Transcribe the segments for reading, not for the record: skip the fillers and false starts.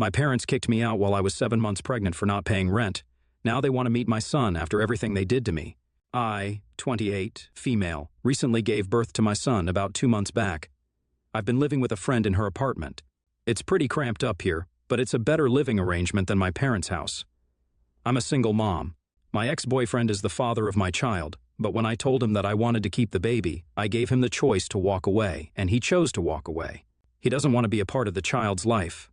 My parents kicked me out while I was 7 months pregnant for not paying rent. Now they want to meet my son after everything they did to me. I, 28, female, recently gave birth to my son about 2 months back. I've been living with a friend in her apartment. It's pretty cramped up here, but it's a better living arrangement than my parents' house. I'm a single mom. My ex-boyfriend is the father of my child, but when I told him that I wanted to keep the baby, I gave him the choice to walk away, and he chose to walk away. He doesn't want to be a part of the child's life.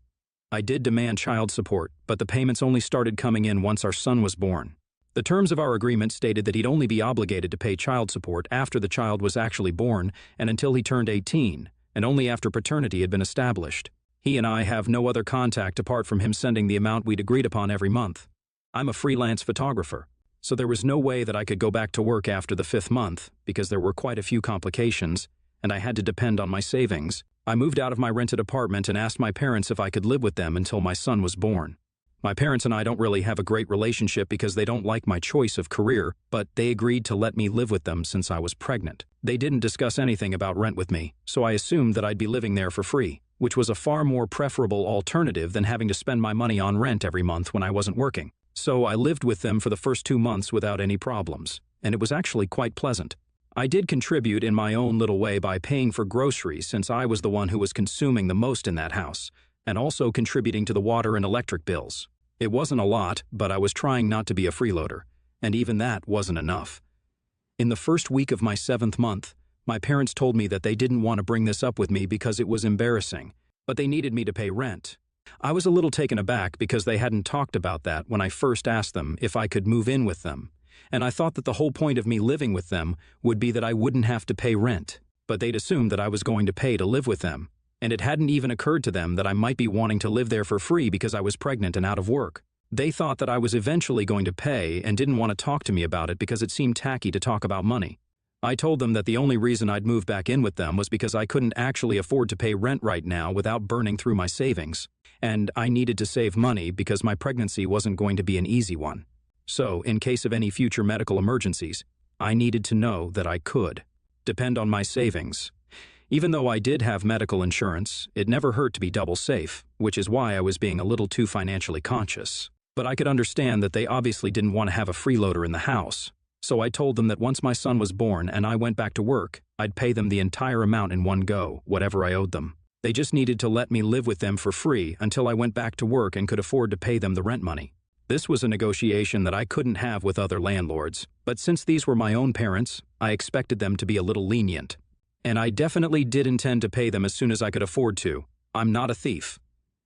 I did demand child support, but the payments only started coming in once our son was born. The terms of our agreement stated that he'd only be obligated to pay child support after the child was actually born and until he turned 18, and only after paternity had been established. He and I have no other contact apart from him sending the amount we'd agreed upon every month. I'm a freelance photographer, so there was no way that I could go back to work after the 5th month because there were quite a few complications, and I had to depend on my savings. I moved out of my rented apartment and asked my parents if I could live with them until my son was born. My parents and I don't really have a great relationship because they don't like my choice of career, but they agreed to let me live with them since I was pregnant. They didn't discuss anything about rent with me, so I assumed that I'd be living there for free, which was a far more preferable alternative than having to spend my money on rent every month when I wasn't working. So I lived with them for the first 2 months without any problems, and it was actually quite pleasant. I did contribute in my own little way by paying for groceries since I was the one who was consuming the most in that house, and also contributing to the water and electric bills. It wasn't a lot, but I was trying not to be a freeloader, and even that wasn't enough. In the first week of my 7th month, my parents told me that they didn't want to bring this up with me because it was embarrassing, but they needed me to pay rent. I was a little taken aback because they hadn't talked about that when I first asked them if I could move in with them, and I thought that the whole point of me living with them would be that I wouldn't have to pay rent, but they'd assumed that I was going to pay to live with them, and it hadn't even occurred to them that I might be wanting to live there for free because I was pregnant and out of work. They thought that I was eventually going to pay and didn't want to talk to me about it because it seemed tacky to talk about money. I told them that the only reason I'd move back in with them was because I couldn't actually afford to pay rent right now without burning through my savings, and I needed to save money because my pregnancy wasn't going to be an easy one. So, in case of any future medical emergencies, I needed to know that I could depend on my savings. Even though I did have medical insurance, it never hurt to be double safe, which is why I was being a little too financially conscious. But I could understand that they obviously didn't want to have a freeloader in the house. So I told them that once my son was born and I went back to work, I'd pay them the entire amount in one go, whatever I owed them. They just needed to let me live with them for free until I went back to work and could afford to pay them the rent money. This was a negotiation that I couldn't have with other landlords, but since these were my own parents, I expected them to be a little lenient. And I definitely did intend to pay them as soon as I could afford to. I'm not a thief.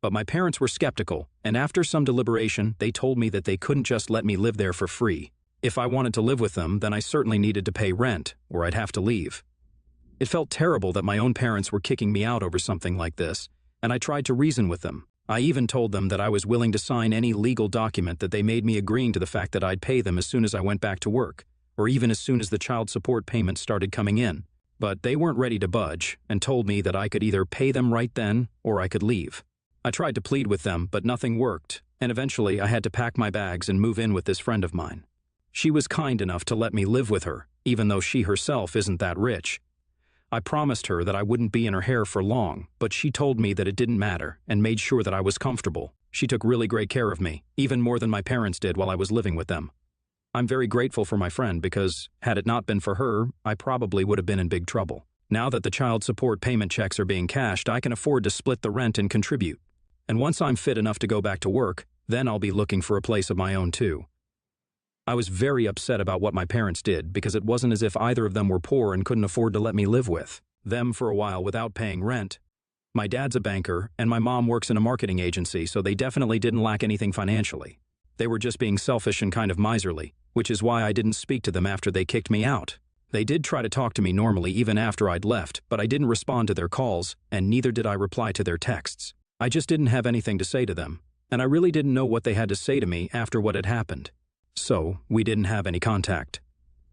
But my parents were skeptical, and after some deliberation, they told me that they couldn't just let me live there for free. If I wanted to live with them, then I certainly needed to pay rent, or I'd have to leave. It felt terrible that my own parents were kicking me out over something like this, and I tried to reason with them. I even told them that I was willing to sign any legal document that they made me agreeing to the fact that I'd pay them as soon as I went back to work, or even as soon as the child support payments started coming in. But they weren't ready to budge, and told me that I could either pay them right then, or I could leave. I tried to plead with them, but nothing worked, and eventually I had to pack my bags and move in with this friend of mine. She was kind enough to let me live with her, even though she herself isn't that rich. I promised her that I wouldn't be in her hair for long, but she told me that it didn't matter and made sure that I was comfortable. She took really great care of me, even more than my parents did while I was living with them. I'm very grateful for my friend because, had it not been for her, I probably would have been in big trouble. Now that the child support payment checks are being cashed, I can afford to split the rent and contribute. And once I'm fit enough to go back to work, then I'll be looking for a place of my own too. I was very upset about what my parents did because it wasn't as if either of them were poor and couldn't afford to let me live with them for a while without paying rent. My dad's a banker and my mom works in a marketing agency, so they definitely didn't lack anything financially. They were just being selfish and kind of miserly, which is why I didn't speak to them after they kicked me out. They did try to talk to me normally even after I'd left, but I didn't respond to their calls, and neither did I reply to their texts. I just didn't have anything to say to them, and I really didn't know what they had to say to me after what had happened. So, we didn't have any contact.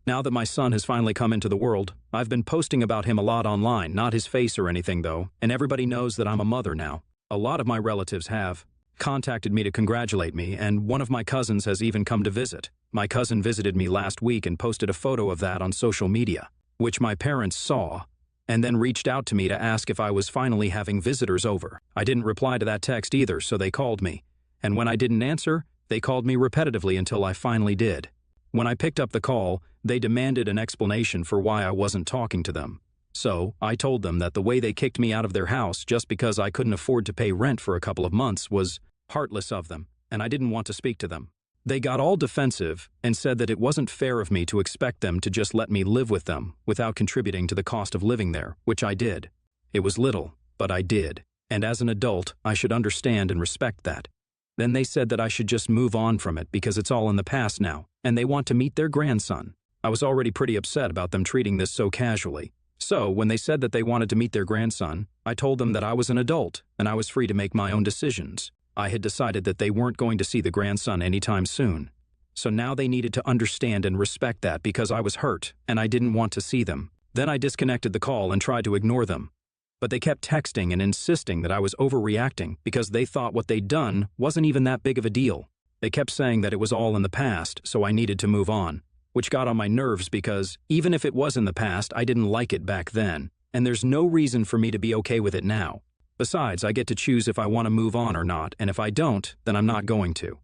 Now that my son has finally come into the world, I've been posting about him a lot online, not his face or anything though, and everybody knows that I'm a mother now. A lot of my relatives have contacted me to congratulate me, and one of my cousins has even come to visit. My cousin visited me last week and posted a photo of that on social media, which my parents saw, and then reached out to me to ask if I was finally having visitors over. I didn't reply to that text either, so they called me. And when I didn't answer, they called me repetitively until I finally did. When I picked up the call, they demanded an explanation for why I wasn't talking to them. So, I told them that the way they kicked me out of their house just because I couldn't afford to pay rent for a couple of months was heartless of them, and I didn't want to speak to them. They got all defensive and said that it wasn't fair of me to expect them to just let me live with them without contributing to the cost of living there, which I did. It was little, but I did, and as an adult, I should understand and respect that. Then they said that I should just move on from it because it's all in the past now, and they want to meet their grandson. I was already pretty upset about them treating this so casually. So, when they said that they wanted to meet their grandson, I told them that I was an adult and I was free to make my own decisions. I had decided that they weren't going to see the grandson anytime soon. So now they needed to understand and respect that because I was hurt and I didn't want to see them. Then I disconnected the call and tried to ignore them. But they kept texting and insisting that I was overreacting because they thought what they'd done wasn't even that big of a deal. They kept saying that it was all in the past, so I needed to move on, which got on my nerves because even if it was in the past, I didn't like it back then, and there's no reason for me to be okay with it now. Besides, I get to choose if I want to move on or not, and if I don't, then I'm not going to.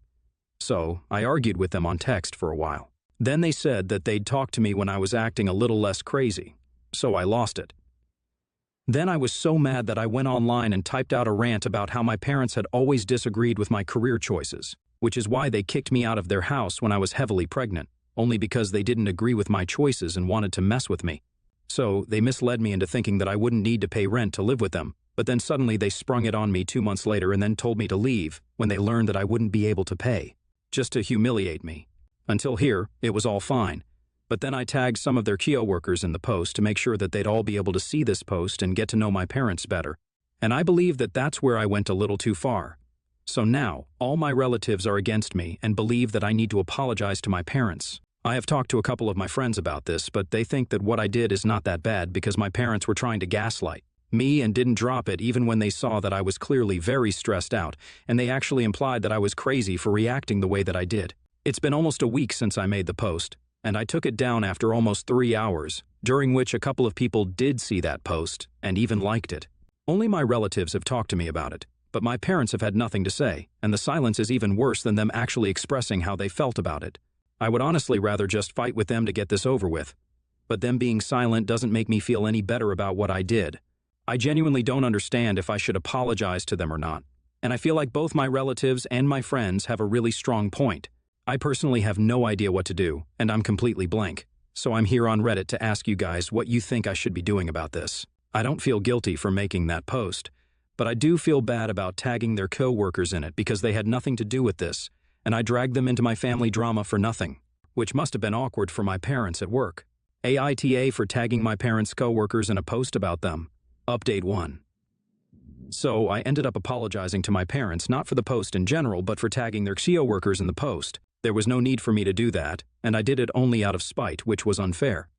So, I argued with them on text for a while. Then they said that they'd talk to me when I was acting a little less crazy, so I lost it. Then I was so mad that I went online and typed out a rant about how my parents had always disagreed with my career choices, which is why they kicked me out of their house when I was heavily pregnant, only because they didn't agree with my choices and wanted to mess with me. So, they misled me into thinking that I wouldn't need to pay rent to live with them, but then suddenly they sprung it on me 2 months later and then told me to leave when they learned that I wouldn't be able to pay, just to humiliate me. Until here, it was all fine. But then I tagged some of their Kio workers in the post to make sure that they'd all be able to see this post and get to know my parents better. And I believe that that's where I went a little too far. So now, all my relatives are against me and believe that I need to apologize to my parents. I have talked to a couple of my friends about this, but they think that what I did is not that bad because my parents were trying to gaslight me and didn't drop it even when they saw that I was clearly very stressed out, and they actually implied that I was crazy for reacting the way that I did. It's been almost a week since I made the post, and I took it down after almost 3 hours, during which a couple of people did see that post and even liked it. Only my relatives have talked to me about it, but my parents have had nothing to say, and the silence is even worse than them actually expressing how they felt about it. I would honestly rather just fight with them to get this over with, but them being silent doesn't make me feel any better about what I did. I genuinely don't understand if I should apologize to them or not, and I feel like both my relatives and my friends have a really strong point. I personally have no idea what to do, and I'm completely blank, so I'm here on Reddit to ask you guys what you think I should be doing about this. I don't feel guilty for making that post, but I do feel bad about tagging their co-workers in it because they had nothing to do with this, and I dragged them into my family drama for nothing, which must have been awkward for my parents at work. AITA for tagging my parents' co-workers in a post about them. Update 1. So I ended up apologizing to my parents not for the post in general, but for tagging their Kio workers in the post. There was no need for me to do that, and I did it only out of spite, which was unfair.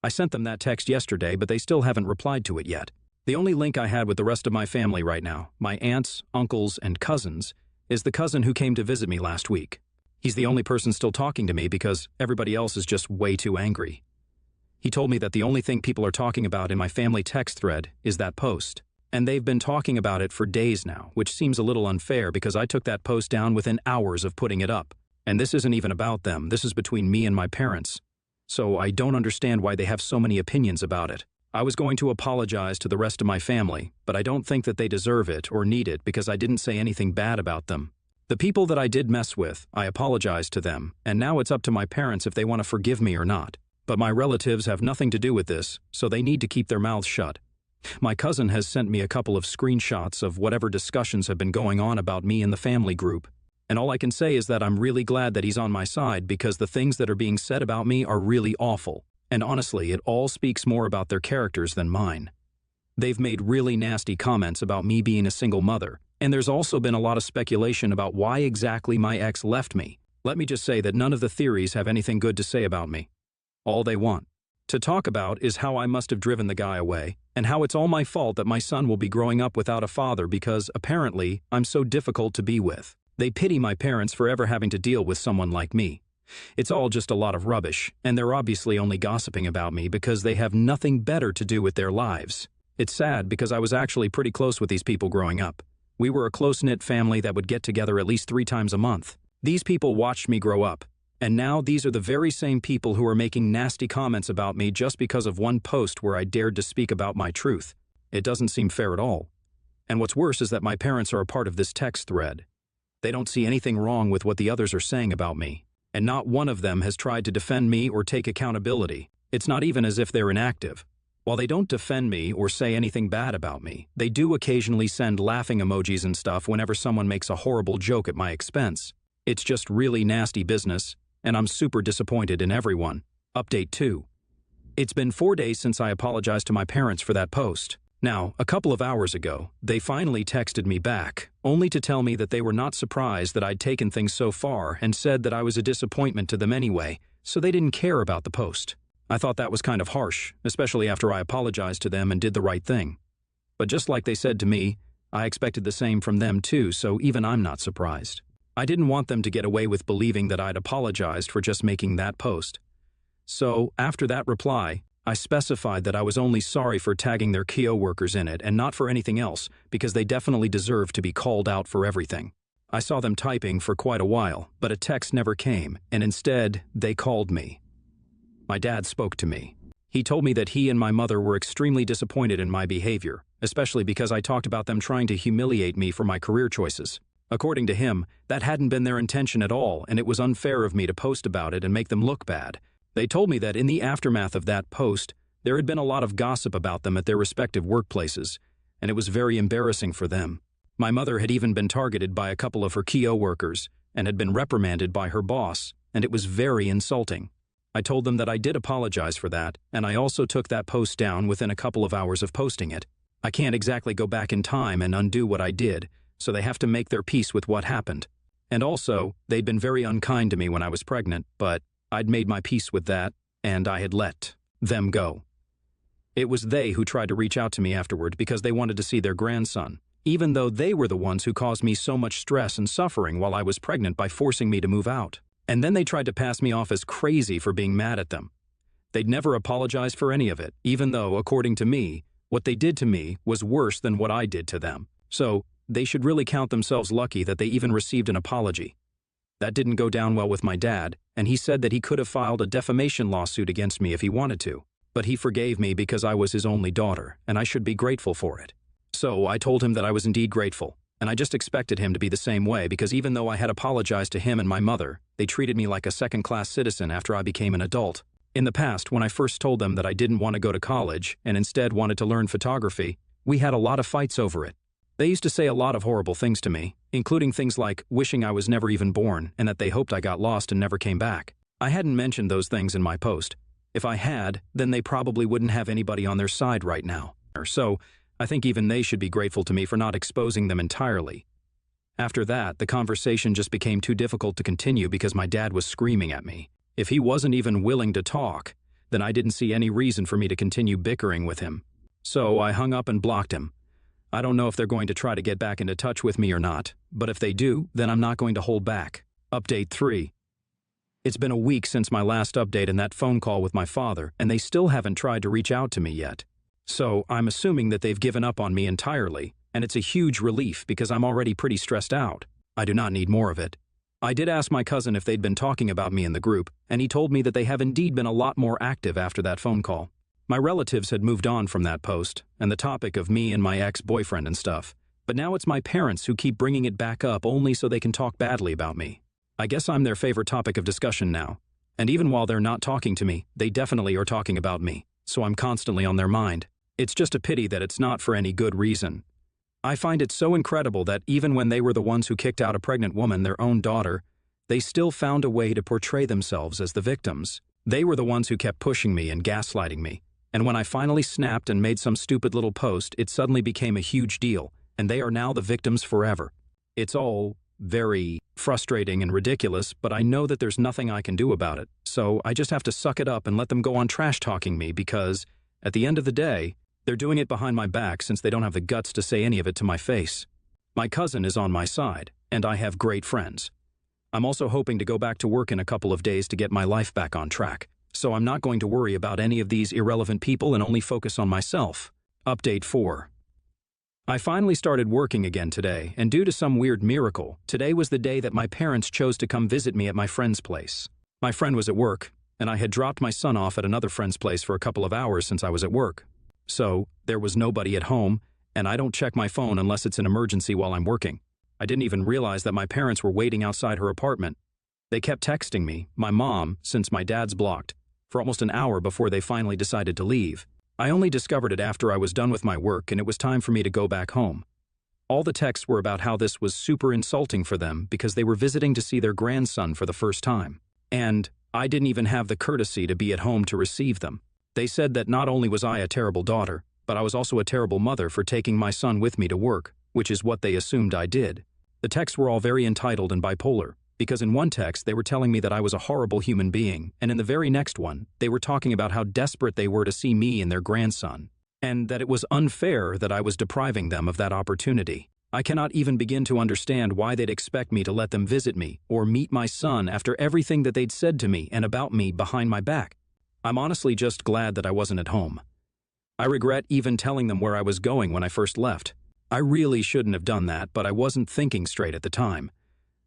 I sent them that text yesterday, but they still haven't replied to it yet. The only link I had with the rest of my family right now, my aunts, uncles, and cousins, is the cousin who came to visit me last week. He's the only person still talking to me because everybody else is just way too angry. He told me that the only thing people are talking about in my family text thread is that post. And they've been talking about it for days now, which seems a little unfair because I took that post down within hours of putting it up. And this isn't even about them, this is between me and my parents. So I don't understand why they have so many opinions about it. I was going to apologize to the rest of my family, but I don't think that they deserve it or need it because I didn't say anything bad about them. The people that I did mess with, I apologized to them, and now it's up to my parents if they want to forgive me or not. But my relatives have nothing to do with this, so they need to keep their mouths shut. My cousin has sent me a couple of screenshots of whatever discussions have been going on about me in the family group. And all I can say is that I'm really glad that he's on my side because the things that are being said about me are really awful. And honestly, it all speaks more about their characters than mine. They've made really nasty comments about me being a single mother, and there's also been a lot of speculation about why exactly my ex left me. Let me just say that none of the theories have anything good to say about me. All they want to talk about is how I must have driven the guy away, and how it's all my fault that my son will be growing up without a father because, apparently, I'm so difficult to be with. They pity my parents for ever having to deal with someone like me. It's all just a lot of rubbish, and they're obviously only gossiping about me because they have nothing better to do with their lives. It's sad because I was actually pretty close with these people growing up. We were a close-knit family that would get together at least 3 times a month. These people watched me grow up, and now these are the very same people who are making nasty comments about me just because of one post where I dared to speak about my truth. It doesn't seem fair at all. And what's worse is that my parents are a part of this text thread. They don't see anything wrong with what the others are saying about me, and not one of them has tried to defend me or take accountability. It's not even as if they're inactive. While they don't defend me or say anything bad about me, they do occasionally send laughing emojis and stuff whenever someone makes a horrible joke at my expense. It's just really nasty business, and I'm super disappointed in everyone. Update 2. It's been 4 days since I apologized to my parents for that post. Now, a couple of hours ago, they finally texted me back, only to tell me that they were not surprised that I'd taken things so far and said that I was a disappointment to them anyway, so they didn't care about the post. I thought that was kind of harsh, especially after I apologized to them and did the right thing. But just like they said to me, I expected the same from them too, so even I'm not surprised. I didn't want them to get away with believing that I'd apologized for just making that post. So, after that reply, I specified that I was only sorry for tagging their Kyo workers in it and not for anything else because they definitely deserve to be called out for everything. I saw them typing for quite a while, but a text never came, and instead, they called me. My dad spoke to me. He told me that he and my mother were extremely disappointed in my behavior, especially because I talked about them trying to humiliate me for my career choices. According to him, that hadn't been their intention at all, and it was unfair of me to post about it and make them look bad. They told me that in the aftermath of that post, there had been a lot of gossip about them at their respective workplaces, and it was very embarrassing for them. My mother had even been targeted by a couple of her Kyo workers and had been reprimanded by her boss, and it was very insulting. I told them that I did apologize for that, and I also took that post down within a couple of hours of posting it. I can't exactly go back in time and undo what I did, so they have to make their peace with what happened. And also, they'd been very unkind to me when I was pregnant, but I'd made my peace with that, and I had let them go. It was they who tried to reach out to me afterward because they wanted to see their grandson, even though they were the ones who caused me so much stress and suffering while I was pregnant by forcing me to move out. And then they tried to pass me off as crazy for being mad at them. They'd never apologized for any of it, even though, according to me, what they did to me was worse than what I did to them. So, they should really count themselves lucky that they even received an apology. That didn't go down well with my dad, and he said that he could have filed a defamation lawsuit against me if he wanted to. But he forgave me because I was his only daughter, and I should be grateful for it. So I told him that I was indeed grateful, and I just expected him to be the same way because even though I had apologized to him and my mother, they treated me like a second-class citizen after I became an adult. In the past, when I first told them that I didn't want to go to college and instead wanted to learn photography, we had a lot of fights over it. They used to say a lot of horrible things to me, including things like wishing I was never even born and that they hoped I got lost and never came back. I hadn't mentioned those things in my post. If I had, then they probably wouldn't have anybody on their side right now. So, I think even they should be grateful to me for not exposing them entirely. After that, the conversation just became too difficult to continue because my dad was screaming at me. If he wasn't even willing to talk, then I didn't see any reason for me to continue bickering with him. So I hung up and blocked him. I don't know if they're going to try to get back into touch with me or not, but if they do, then I'm not going to hold back. Update 3. It's been a week since my last update and that phone call with my father, and they still haven't tried to reach out to me yet. So I'm assuming that they've given up on me entirely, and it's a huge relief because I'm already pretty stressed out. I do not need more of it. I did ask my cousin if they'd been talking about me in the group, and he told me that they have indeed been a lot more active after that phone call. My relatives had moved on from that post, and the topic of me and my ex-boyfriend and stuff, but now it's my parents who keep bringing it back up only so they can talk badly about me. I guess I'm their favorite topic of discussion now, and even while they're not talking to me, they definitely are talking about me, so I'm constantly on their mind. It's just a pity that it's not for any good reason. I find it so incredible that even when they were the ones who kicked out a pregnant woman, their own daughter, they still found a way to portray themselves as the victims. They were the ones who kept pushing me and gaslighting me. And when I finally snapped and made some stupid little post, it suddenly became a huge deal, and they are now the victims forever. It's all very frustrating and ridiculous, but I know that there's nothing I can do about it, so I just have to suck it up and let them go on trash-talking me because, at the end of the day, they're doing it behind my back since they don't have the guts to say any of it to my face. My cousin is on my side, and I have great friends. I'm also hoping to go back to work in a couple of days to get my life back on track, so I'm not going to worry about any of these irrelevant people and only focus on myself. Update 4. I finally started working again today, and due to some weird miracle, today was the day that my parents chose to come visit me at my friend's place. My friend was at work, and I had dropped my son off at another friend's place for a couple of hours since I was at work. So, there was nobody at home, and I don't check my phone unless it's an emergency while I'm working. I didn't even realize that my parents were waiting outside her apartment. They kept texting me, my mom, since my dad's blocked, for almost an hour before they finally decided to leave. I only discovered it after I was done with my work and it was time for me to go back home. All the texts were about how this was super insulting for them because they were visiting to see their grandson for the first time. And I didn't even have the courtesy to be at home to receive them. They said that not only was I a terrible daughter, but I was also a terrible mother for taking my son with me to work, which is what they assumed I did. The texts were all very entitled and bipolar, because in one text they were telling me that I was a horrible human being, and in the very next one, they were talking about how desperate they were to see me and their grandson, and that it was unfair that I was depriving them of that opportunity. I cannot even begin to understand why they'd expect me to let them visit me or meet my son after everything that they'd said to me and about me behind my back. I'm honestly just glad that I wasn't at home. I regret even telling them where I was going when I first left. I really shouldn't have done that, but I wasn't thinking straight at the time.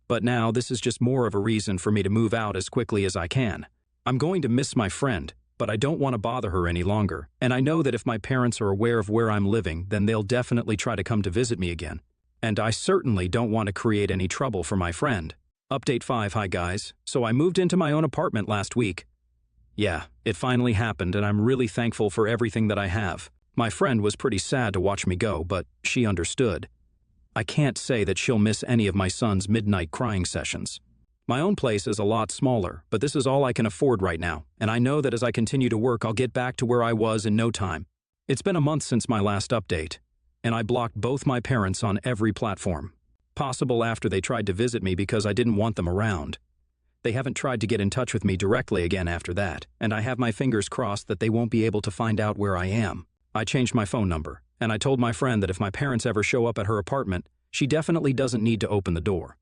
But now this is just more of a reason for me to move out as quickly as I can. I'm going to miss my friend, but I don't want to bother her any longer, and I know that if my parents are aware of where I'm living, then they'll definitely try to come to visit me again. And I certainly don't want to create any trouble for my friend. Update 5. Hi guys. So I moved into my own apartment last week. Yeah, it finally happened, and I'm really thankful for everything that I have. My friend was pretty sad to watch me go, but she understood. I can't say that she'll miss any of my son's midnight crying sessions. My own place is a lot smaller, but this is all I can afford right now, and I know that as I continue to work, I'll get back to where I was in no time. It's been a month since my last update, and I blocked both my parents on every platform possible after they tried to visit me because I didn't want them around. They haven't tried to get in touch with me directly again after that, and I have my fingers crossed that they won't be able to find out where I am. I changed my phone number, and I told my friend that if my parents ever show up at her apartment, she definitely doesn't need to open the door.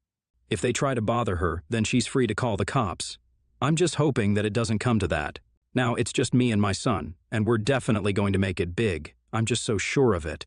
If they try to bother her, then she's free to call the cops. I'm just hoping that it doesn't come to that. Now, it's just me and my son, and we're definitely going to make it big. I'm just so sure of it.